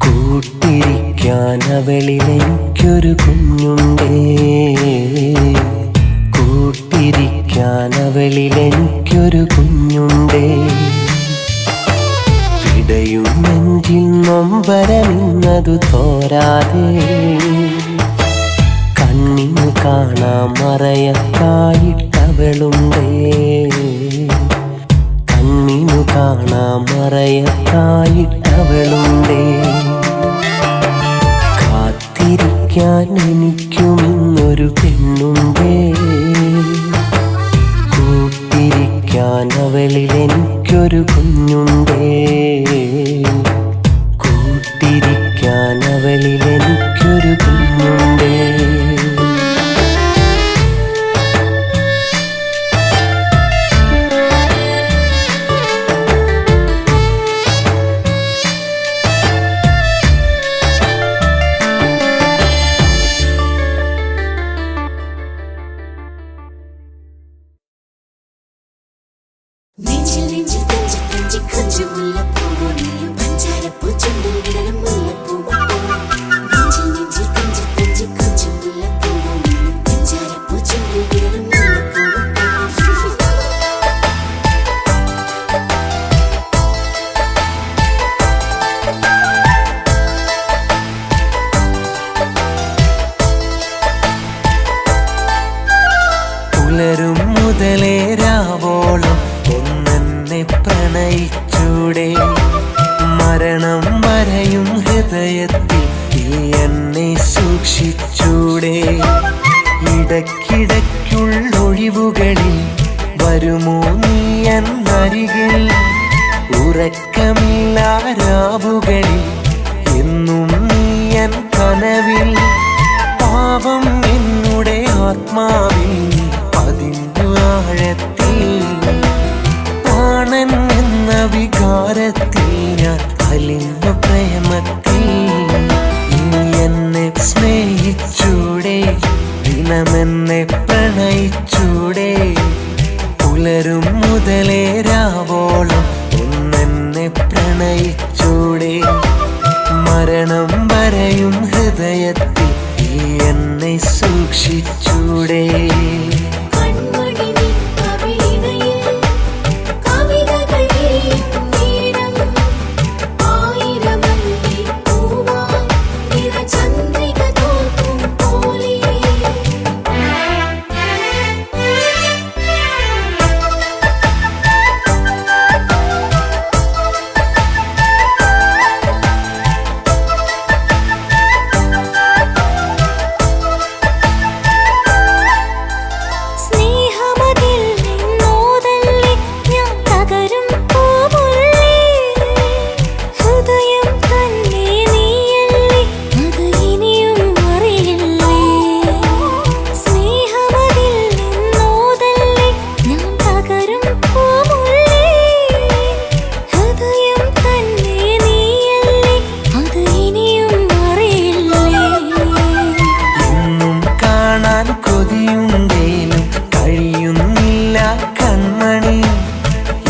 കൂട്ടിരിക്കാൻ അവളിൽ എനിക്കൊരു കുഞ്ഞുണ്ടേ. കൂട്ടിരിക്കാൻ അവളിലെനിക്കൊരു കുഞ്ഞുണ്ടേ. പിടയും നെഞ്ചിൽ നൊമ്പരമിന്നതു തോരാതെ കണ്ണിനു കാണാൻ മറയത്തായിട്ടവളുണ്ടേ. കണ്ണിനു കാണാൻ മറയത്തായിട്ടവളുണ്ടേ. കാത്തിരിക്കാൻ എനിക്കുമിന്നൊരു പെണ്ണുണ്ടേ. കൂട്ടിരിക്കാൻ അവളിലെനിക്കൊരു കുഞ്ഞുണ്ടേ. കൂട്ടിരിക്കാൻ അവളിലെനിക്കൊരു കുഞ്ഞുണ്ടേ.
നെഞ്ചിൽ നെഞ്ചിൽ തഞ്ചി തഞ്ചി കൊഞ്ചു മുല്ലപ്പൂവോ നീയും പഞ്ചാരപ്പൂ ചുണ്ടിൽ വിടരും മുല്ലപ്പൂവോ. നെഞ്ചിൽ നെഞ്ചിൽ തഞ്ചി തഞ്ചി കൊഞ്ചു മുല്ലപ്പൂവോ നീയും പഞ്ചാരപ്പൂ ചുണ്ടിൽ വിടരും മുല്ലപ്പൂവോ.
പുലരും മുതലേ രാവോളം ഒന്നെന്നെ പ്രണയിച്ചൂടെ. മരണം വരെയും ഹൃദയത്തിൽ നീ എന്നെ സൂക്ഷിച്ചൂടെ. ഇടയ്ക്കിടയ്ക്കുള്ളൊഴിവുകളിൽ വരുമോ നീ എന്നരികിൽ. ഉറക്കമില്ലാ രാവുകളിൽ എന്നും നീ എൻ കനവിൽ. പാവം എന്നുടെ ആത്മാവിൽ പതിഞ്ഞു ആഴത്തിൽ. പ്രാണൻ എന്ന വികാരത്തിൽ ഞാൻ അലിഞ്ഞു പ്രേമത്തിൽ. ഇനി എന്നെ സ്നേഹിച്ചൂടെ, ദിനമെന്നെ പ്രണയിച്ചൂടെ. പുലരും മുതലേ രാവോളം ഒന്നെന്നെ പ്രണയിച്ചൂടെ. മരണം വരെയും ഹൃദയത്തിൽ നീ എന്നെ സൂക്ഷിച്ചൂടെ.
കൺമണി നിൻ കവിളിണയിൽ കവിതകൾ വിരിയും നേരം. ആയിരമല്ലി പൂവാൻ നിറചന്ദ്രിക തോൽക്കും പോലെ. സ്നേഹമതിൽ നിന്നോതല്ലേ ഞാൻ തകരും പൂമുല്ലേ. ഹൃദയം തന്നെ നീയല്ലേ അത് ഇനിയും അറിയില്ലേ. സ്നേഹമതിൽ നിന്നോതല്ലേ ഞാൻ തകരും പൂമുല്ലേ. ഹൃദയം തന്നെ നീയല്ലേ അത് ഇനിയും അറിയില്ലേ.
എന്നും കാണാൻ കൊതിയുണ്ടേലും കഴിയുന്നില്ല കൺമണി.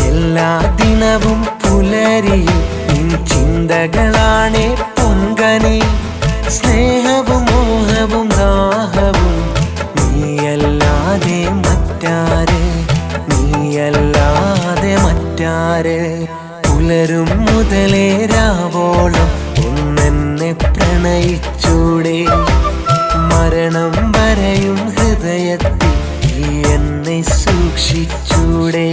എല്ലാ ദിനവും പുലരിയിൽ നിൻ ചിന്തകളാണേ പൊൻകനി. സ്നേഹവും മോഹവും ദാഹവും നീയല്ലാതെ മറ്റാര്, നീയല്ലാതെ മറ്റാര്. പുലരും മുതലേ രാവോളം ഒന്നെന്നെ പ്രണയിച്ചൂടെ. മരണം വരെയും ഹൃദയത്തിൽ നീ എന്നെ സൂക്ഷിച്ചൂടെ.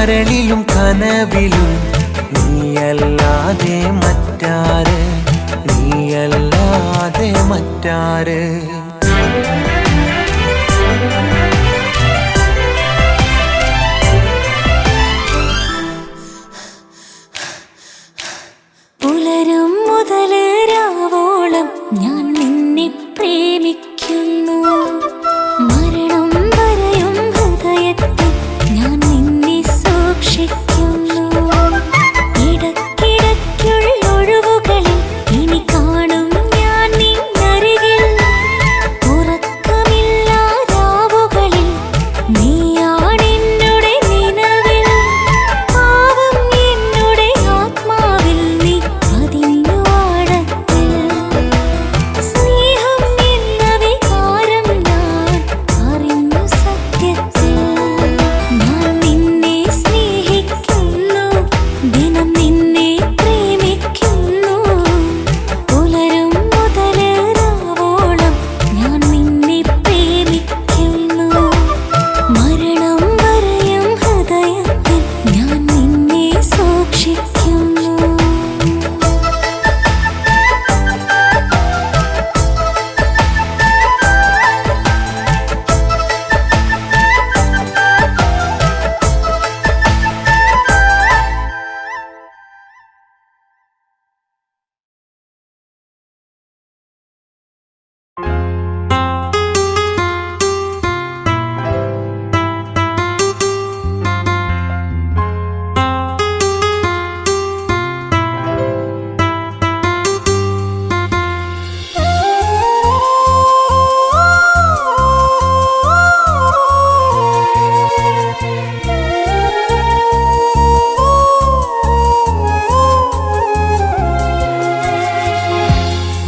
കരളിലും കനവിലും നീയല്ലാതെ മറ്റാര്, നീയല്ലാതെ മറ്റാര്.
പുലരും മുതല് രാവോളം ഞാൻ നിന്നെ പ്രേമിക്കുന്നു. മരണം വരെയും ഹൃദയത്തിൽ ഞാൻ നിന്നെ സൂക്ഷിക്കുന്നു. ഇടയ്ക്കിടയ്ക്കുള്ള ഒഴിവുകളിൽ ഇനി കാണും ഞാൻ നിന്നരികിൽ. ഉറക്കമില്ലാ രാവുകളിൽ നീയാണെന്നുടെ നിലവിൽ. പാവം എന്നുടെ ആത്മാവിൽ നീ പതിഞ്ഞു ആഴത്തിൽ. സ്നേഹം എന്ന വികാരം ഞാൻ അറിഞ്ഞു സത്യത്തിൽ. ഞാൻ നിന്നെ സ്നേഹിക്കുന്നു, ദിനം നിന്നെ പ്രേമിക്കുന്നു. പുലരും മുതല് രാവോളം ഞാൻ നിന്നെ പ്രേമിക്കുന്നു. മരണം വരെയും ഹൃദയത്തിൽ ഞാൻ നിന്നെ സൂക്ഷിക്കുന്നു.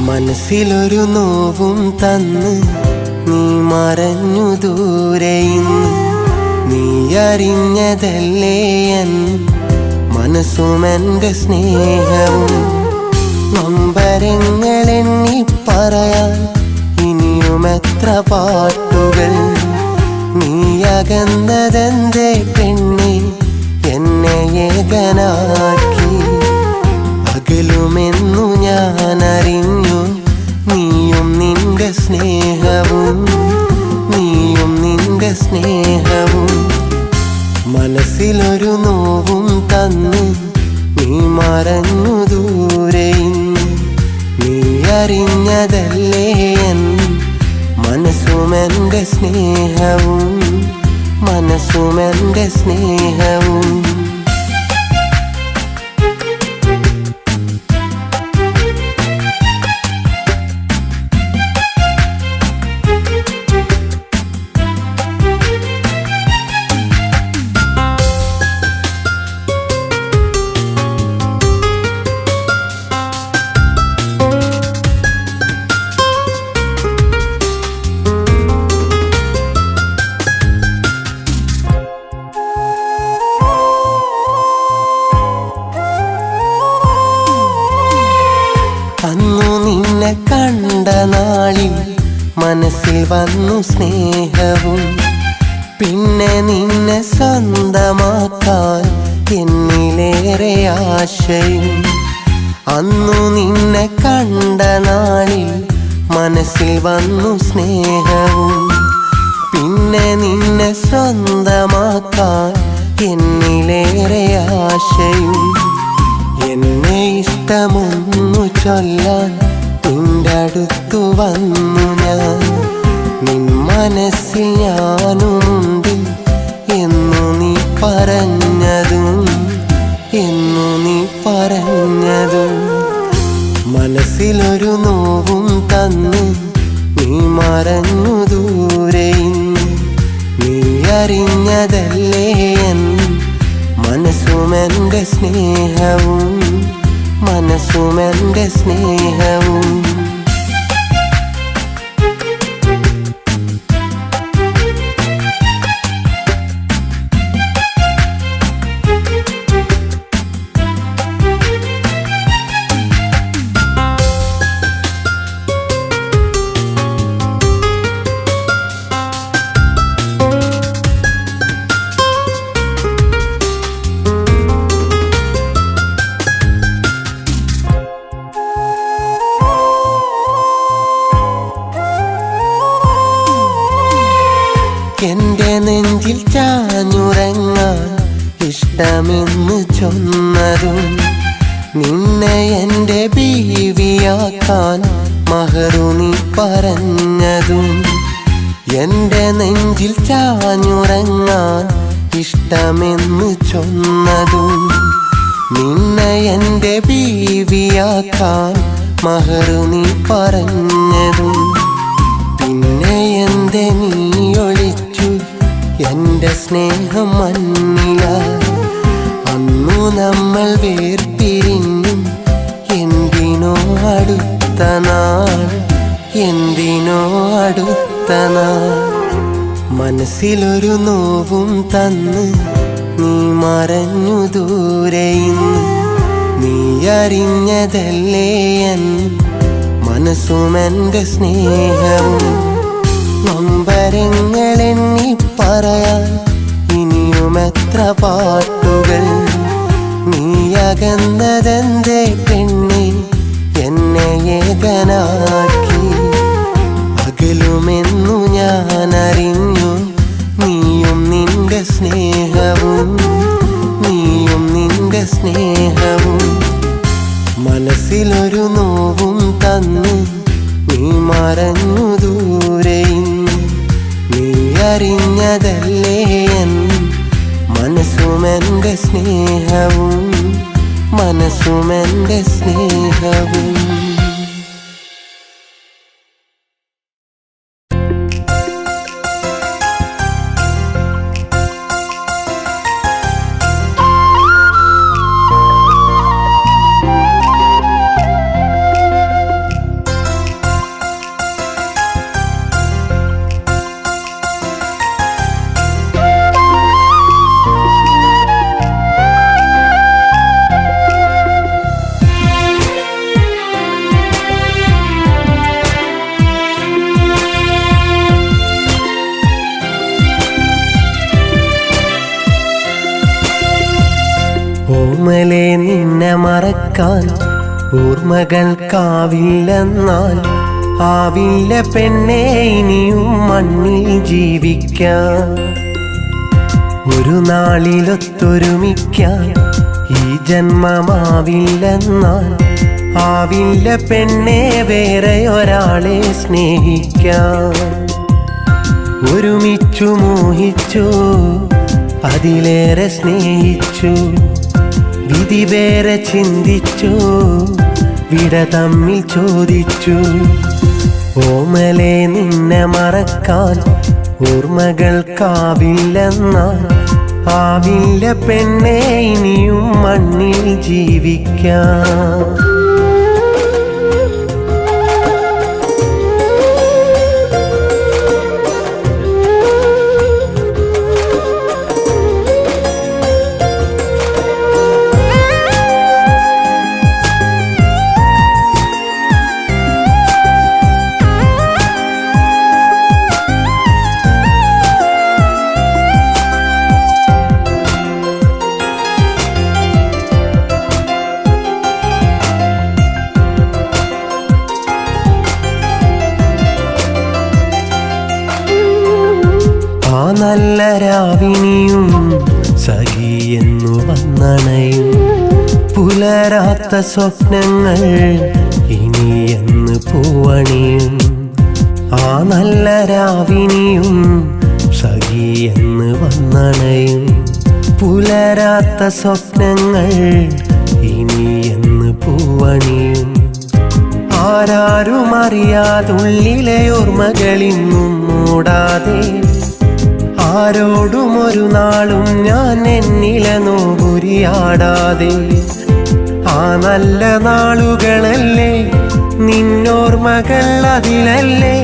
മനസ്സിലൊരു നോവും തന്ന് നീ മറഞ്ഞു ദൂരെ ഇന്ന്. നീ അറിഞ്ഞതല്ലേ എൻ മനസ്സും എൻ്റെ സ്നേഹവും. നൊമ്പരങ്ങളെണ്ണി പറയാൻ ഇനിയും എത്ര പാട്ടുകൾ. നീ അകന്നതെന്തേ പെണ്ണെ എന്നെ ഏകനാക്കി. അകലുമെന്നു ഞാൻ അറിഞ്ഞു, നീയും നിന്റെ സ്നേഹവും, നീയും നിന്റെ സ്നേഹവും. മനസ്സിലൊരു നോവും തന്ന് നീ മറഞ്ഞു ദൂരെ ഇന്ന്. നീ അറിഞ്ഞതല്ലേ എൻ മനസ്സും എൻ്റെ സ്നേഹവും, മനസ്സും എൻ്റെ സ്നേഹവും. അന്നു നിന്നെ കണ്ട നാളിൽ മനസ്സിൽ വന്നു സ്നേഹവും. പിന്നെ നിന്നെ സ്വന്തമാക്കാൻ എന്നിലേറെ ആശയും. അന്നു നിന്നെ കണ്ട നാളിൽ മനസ്സിൽ വന്നു സ്നേഹവും. പിന്നെ നിന്നെ സ്വന്തമാക്കാൻ എന്നിലേറെ ആശയും. എന്നെ ഇഷ്ടമൊന്നു ചൊല്ലാൻ നിന്റെ അടുത്തു വന്നു ഞാൻ. നിൻ മനസ്സിൽ ഞാനുമുണ്ട് എന്നു നീ പറഞ്ഞതും, എന്നു നീ പറഞ്ഞതും. മനസ്സിലൊരു നോവും തന്ന് നീ മറഞ്ഞു ദൂരെ ഇന്ന്. നീ അറിഞ്ഞതല്ലേ എൻ മനസ്സും എൻ്റെ സ്നേഹവും, മനസ്സും എൻ്റെ സ്നേഹവും. ഇഷ്ടമെന്ന് ചൊന്നതും നിന്നെ എൻ്റെ ബീവിയാക്കാൻ മഹറു നീ പറഞ്ഞതും എൻ്റെ നെഞ്ചിൽ ചാഞ്ഞുറങ്ങാൻ ഇഷ്ടമെന്ന് ചൊന്നതും നിന്നെ എൻ്റെ ബീവിയാക്കാൻ മഹറു നീ പറഞ്ഞതും പിന്നെ എന്തെ നീ ഒളിച്ചു എൻ്റെ സ്നേഹം മണ്ണിലായി അന്നു നമ്മൾ വേർപിരിഞ്ഞും എന്തിനോ അടുത്ത നാൾ എന്തിനോ അടുത്ത നാൾ മനസ്സിലൊരു നോവും തന്ന് നീ മറഞ്ഞു ദൂരെ ഇന്ന് നീ അറിഞ്ഞതല്ലേ എൻ മനസ്സും എൻ്റെ സ്നേഹവും നൊമ്പരങ്ങളെണ്ണി പറയാൻ ഇനിയും എത്ര പാട്ടുകൾ നീ അകന്നതെന്തേ പെണ്ണെ എന്നെ ഏകനാക്കി അകലുമെന്നു ഞാൻ അറിഞ്ഞു നീയും നിന്റെ സ്നേഹവും നീയും നിന്റെ സ്നേഹവും മനസ്സിലൊരു നോവും തന്നു നീ മറഞ്ഞു ദൂരെ ഇന്ന് നീ അറിഞ്ഞതല്ലേ എൻ മനസ്സും എൻ്റെ സ്നേഹവും മനസ്സും എൻ്റെ സ്നേഹവും ഓർമ്മലെ നിന്നെ മറക്കാൻ ഓർമ്മകൾക്കാവില്ലെന്നാൽ ആവില്ല പെണ്ണെ ഇനിയും മണ്ണിൽ ജീവിക്കാൻ ഒരു നാളിലൊത്തൊരുമിക്കാൻ ഈ ജന്മമാവില്ലെന്നാൽ ആവില്ല പെണ്ണെ വേറെ ഒരാളെ സ്നേഹിക്കാൻ ഒരുമിച്ചു മോഹിച്ചു അതിലേറെ സ്നേഹിച്ചു വിധി വേറെ ചിന്തിച്ചു വിട തമ്മിൽ ചോദിച്ചു ഓമലെ നിന്നെ മറക്കാൻ ഓർമ്മകൾക്കാവില്ലെന്നാൽ ആവില്ല പെണ്ണെ ഇനിയും മണ്ണിൽ ജീവിക്കാൻ നല്ല രാവിനിയും സഖിയെന്നു വന്നണയും പുലരാത്ത സ്വപ്നങ്ങൾ ഇനിയെന്ന് പൂവണിയും ആ നല്ല രാവിനിയും സഖിയെന്ന് വന്നണയും പുലരാത്ത സ്വപ്നങ്ങൾ ഇനിയെന്ന് പൂവണിയും ആരാരും അറിയാതുള്ളിലെ ഓർമ്മകളിന്നും മൂടാതെ ആരോടും ഒരു നാളും ഞാൻ എന്നിലെ നോവുരിയാടാതെ ആ നല്ല നാളുകളല്ലേ നിന്നോർമ്മകൾ അതിലല്ലേ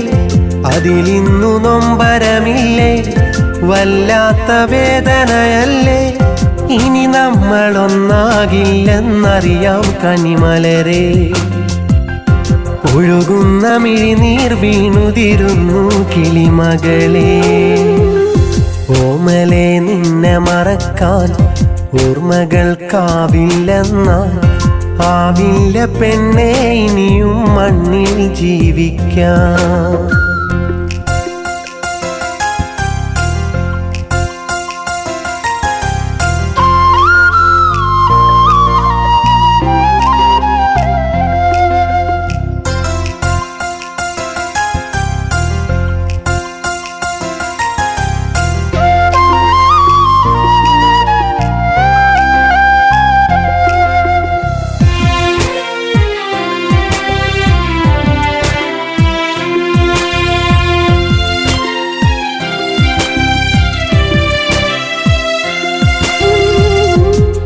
അതിലിന്നു നൊമ്പരമില്ലേ വല്ലാത്ത വേദനയല്ലേ ഇനി നമ്മളൊന്നാകില്ലെന്നറിയാം കനിമലരെ ഒഴുകുന്ന മിഴിനീർ വീണുതിരുന്നു കിളിമകളെ ഓമലെ നിന്നെ മറക്കാൻ ഓർമ്മകൾക്കാവില്ലെന്നാൽ ആവില്ല പെണ്ണെ ഇനിയും മണ്ണിൽ ജീവിക്കാൻ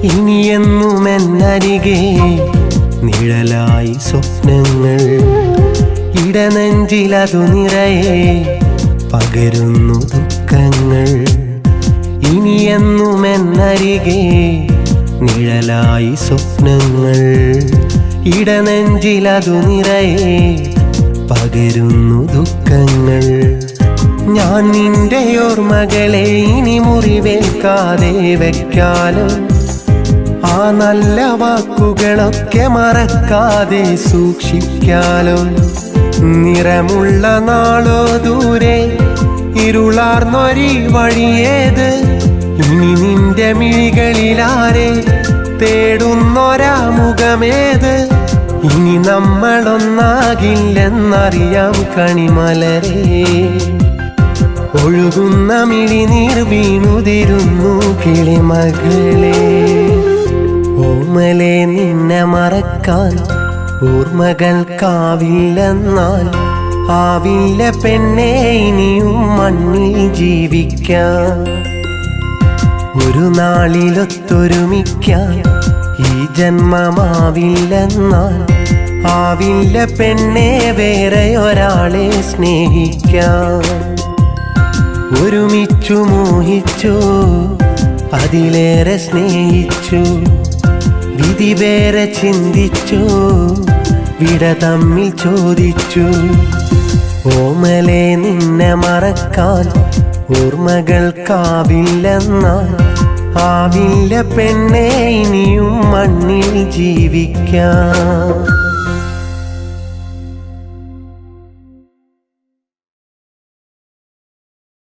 ഇനിയെന്നും എന്നരികെ നിഴലായി സ്വപ്നങ്ങൾ ഇടനെഞ്ചിലതു നിറയെ പകരുന്നു ദുഃഖങ്ങൾ ഇനിയെന്നും എന്നരികെ നിഴലായി സ്വപ്നങ്ങൾ ഇടനെഞ്ചിലതു നിറയെ പകരുന്നു ദുഃഖങ്ങൾ ഞാൻ നിന്റെ ഓർമ്മകളെ ഇനി മുറിവേൽക്കാതെ വെക്കാലോ ആ നല്ല വാക്കുകളൊക്കെ മറക്കാതെ സൂക്ഷിക്കാലോ നിറമുള്ള നാളോ ദൂരെ ഇരുളാർന്നൊരി വഴിയേത് ഇനി നിന്റെ മിഴികളിലാരെ തേടുന്നൊരാ മുഖമേത് ഇനി നമ്മളൊന്നാകില്ലെന്നറിയാം കണിമലരേ ഒഴുകുന്ന മിഴിനീർ വീണുതിരുന്നു കിളിമകളെ ഓമലെ നിന്നെ മറക്കാൻ ഓർമ്മകൾക്കാവില്ലെന്നാൽ ആവില്ല പെണ്ണെ ഇനിയും മണ്ണിൽ ജീവിക്കാൻ ഒരു നാളിലൊത്തൊരുമിക്കാൻ ഈ ജന്മമാവില്ലെന്നാൽ ആവില്ല പെണ്ണെ വേറെ ഒരാളെ സ്നേഹിക്കാൻ ഒരുമിച്ചു മോഹിച്ചു അതിലേറെ സ്നേഹിച്ചു വിധി വേറെ ചിന്തിച്ചു വിട തമ്മിൽ ചോദിച്ചു ഓമലെ നിന്നെ മറക്കാൻ ഓർമ്മകൾക്കാവില്ലെന്നാൽ ആവില്ല പെണ്ണെ ഇനിയും മണ്ണിൽ ജീവിക്കാൻ